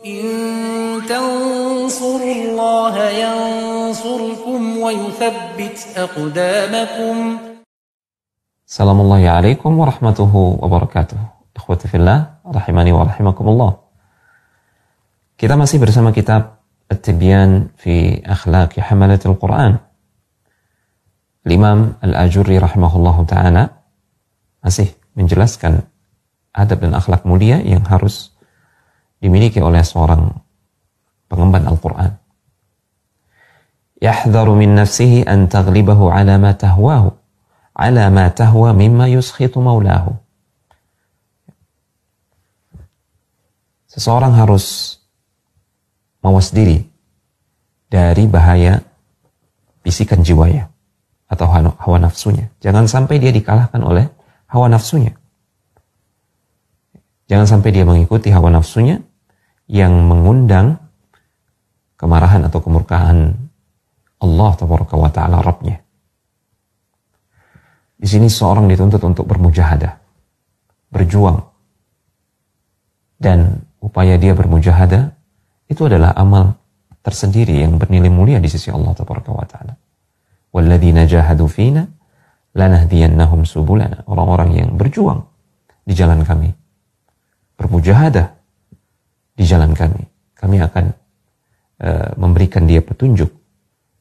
إن تنصروا الله ينصركم ويثبت أقدامكم. Assalamualaikum warahmatullahi wabarakatuh. Ikhwati fillah, rahimani wa rahimakumullah. Kita masih bersama kitab At-Tibyan fi Akhlaqi Hamalatil Quran. Imam Al-Ajurri rahimahullahu ta'ala masih menjelaskan adab dan akhlak mulia yang harus dimiliki oleh seorang pengemban Al-Quran. Yahdharu min nafsihi an taghlibahu ala ma tahwahu, ala ma tahwa mimma yuskhitu maulahu. Seseorang harus mawas diri dari bahaya bisikan jiwanya atau hawa nafsunya. Jangan sampai dia dikalahkan oleh hawa nafsunya. Jangan sampai dia mengikuti hawa nafsunya yang mengundang kemarahan atau kemurkaan Allah tabaraka wa ta'ala Rabbnya. Di sini seorang dituntut untuk bermujahadah, berjuang. Dan upaya dia bermujahadah itu adalah amal tersendiri yang bernilai mulia di sisi Allah tabaraka wa ta'ala. Walladzina jahadu fina lanahdiyannahum subulana. Orang-orang yang berjuang di jalan kami, bermujahadah di jalan kami, kami akan memberikan dia petunjuk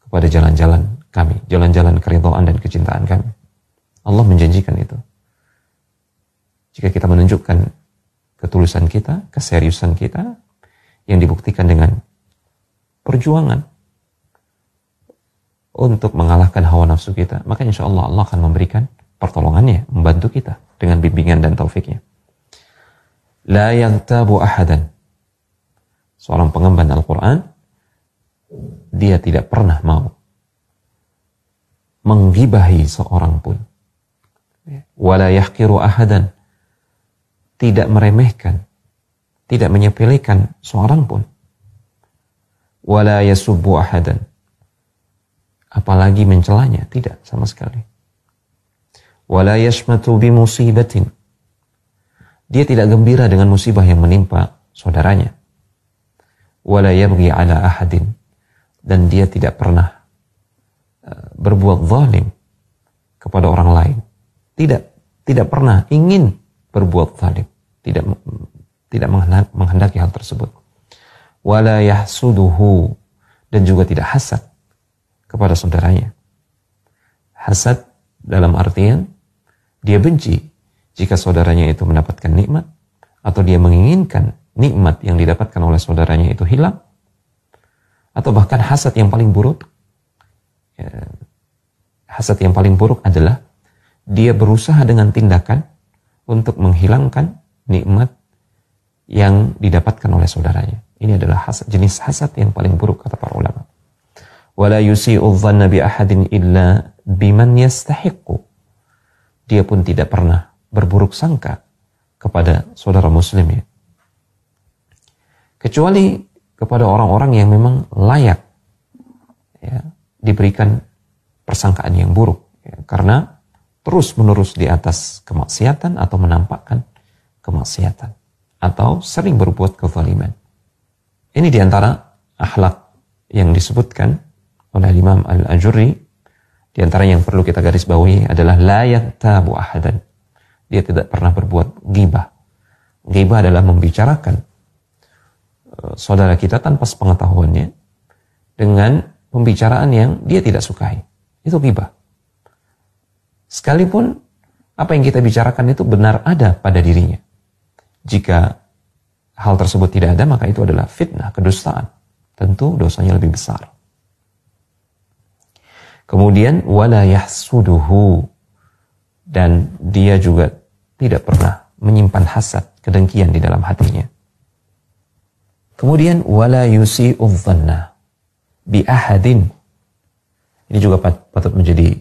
kepada jalan-jalan kami, jalan-jalan keridhaan dan kecintaan kami. Allah menjanjikan itu. Jika kita menunjukkan ketulusan kita, keseriusan kita, yang dibuktikan dengan perjuangan untuk mengalahkan hawa nafsu kita, maka insya Allah Allah akan memberikan pertolongannya, membantu kita dengan bimbingan dan taufiknya. La yaghtabu ahadan. Seorang pengemban Al-Quran, dia tidak pernah mau menggibahi seorang pun. Wala yahqiru ahadan. Tidak meremehkan, tidak menyepelekan seorang pun. Wala yasubbu ahadan. Apalagi mencelanya, tidak sama sekali. Wala yashmatu bimusibatin. Dia tidak gembira dengan musibah yang menimpa saudaranya. Wala yabghi ala ahadin. Dan dia tidak pernah berbuat zalim kepada orang lain. Tidak pernah ingin berbuat zalim. Tidak menghendaki hal tersebut. Wala yahsuduhu. Dan juga tidak hasad kepada saudaranya. Hasad dalam artian dia benci jika saudaranya itu mendapatkan nikmat, atau dia menginginkan nikmat yang didapatkan oleh saudaranya itu hilang, atau bahkan hasad yang paling buruk. Hasad yang paling buruk adalah dia berusaha dengan tindakan untuk menghilangkan nikmat yang didapatkan oleh saudaranya. Ini adalah jenis hasad yang paling buruk, kata para ulama. Wala yusi'u dhanna bi ahadin illa biman yastahiqqu. Dia pun tidak pernah berburuk sangka kepada saudara muslim ya, kecuali kepada orang-orang yang memang layak ya, diberikan persangkaan yang buruk ya, karena terus-menerus di atas kemaksiatan atau menampakkan kemaksiatan atau sering berbuat kezaliman. Ini diantara akhlak yang disebutkan oleh Imam Al-Ajurri. Diantara yang perlu kita garis bawahi adalah la yaghtabu ahadan. Dia tidak pernah berbuat ghibah. Ghibah adalah membicarakan saudara kita tanpa sepengetahuannya dengan pembicaraan yang dia tidak sukai. Itu ghibah. Sekalipun apa yang kita bicarakan itu benar ada pada dirinya. Jika hal tersebut tidak ada, maka itu adalah fitnah, kedustaan. Tentu dosanya lebih besar. Kemudian wala yahsuduhu. Dan dia juga tidak pernah menyimpan hasad, kedengkian di dalam hatinya. Kemudian wala yusi'u dhanna bi ahadin. Ini juga patut menjadi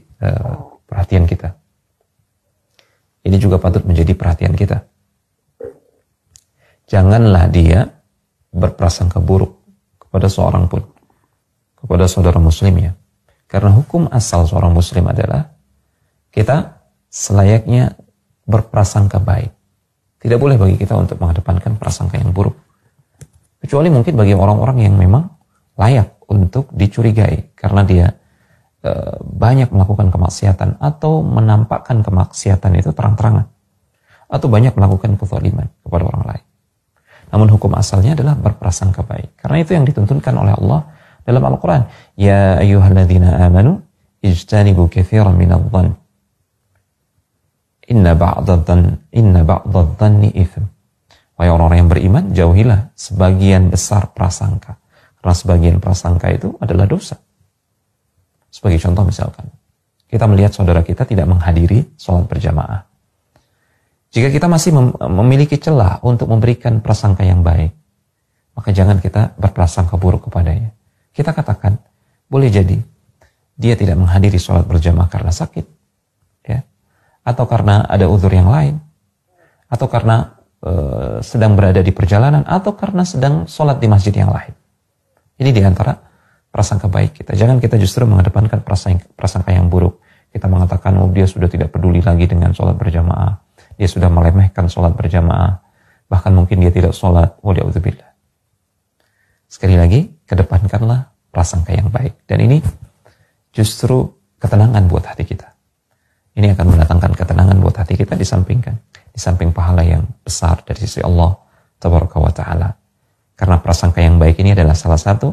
perhatian kita. Ini juga patut menjadi perhatian kita. Janganlah dia berprasangka buruk kepada seorang pun, kepada saudara muslimnya. Karena hukum asal seorang muslim adalah kita selayaknya berprasangka baik. Tidak boleh bagi kita untuk mengedepankan prasangka yang buruk. Kecuali mungkin bagi orang-orang yang memang layak untuk dicurigai karena dia banyak melakukan kemaksiatan atau menampakkan kemaksiatan itu terang-terangan, atau banyak melakukan kezaliman kepada orang lain. Namun hukum asalnya adalah berprasangka baik. Karena itu yang dituntunkan oleh Allah dalam Al-Quran. Ya ayyuhalladzina amanu ijtanibu katsiran minadh-dhann. Inna ba'dadh-dhanni itsm. Wahai orang-orang yang beriman, jauhilah sebagian besar prasangka. Karena sebagian prasangka itu adalah dosa. Sebagai contoh misalkan, kita melihat saudara kita tidak menghadiri sholat berjamaah. Jika kita masih memiliki celah untuk memberikan prasangka yang baik, maka jangan kita berprasangka buruk kepadanya. Kita katakan, boleh jadi dia tidak menghadiri sholat berjamaah karena sakit, ya, atau karena ada uzur yang lain, atau karena sedang berada di perjalanan, atau karena sedang sholat di masjid yang lain. Ini diantara prasangka baik kita. Jangan kita justru mengedepankan prasangka yang buruk. Kita mengatakan, oh dia sudah tidak peduli lagi dengan sholat berjamaah. Dia sudah meremehkan sholat berjamaah. Bahkan mungkin dia tidak sholat. Wa'udzubillah. Sekali lagi, kedepankanlah prasangka yang baik. Dan ini justru ketenangan buat hati kita. Ini akan mendatangkan ketenangan buat hati kita di samping pahala yang besar dari sisi Allah Tabaraka wa Ta'ala. Karena prasangka yang baik ini adalah salah satu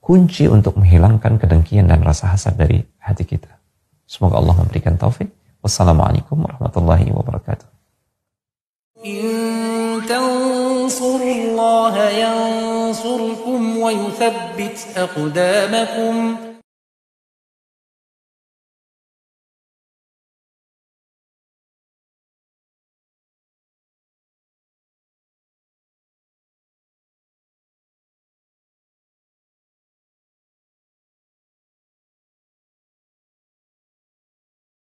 kunci untuk menghilangkan kedengkian dan rasa hasad dari hati kita. Semoga Allah memberikan taufik. Wassalamualaikum warahmatullahi wabarakatuh. In tansurullaha yansurkum wa yuthabbit aqdamakum.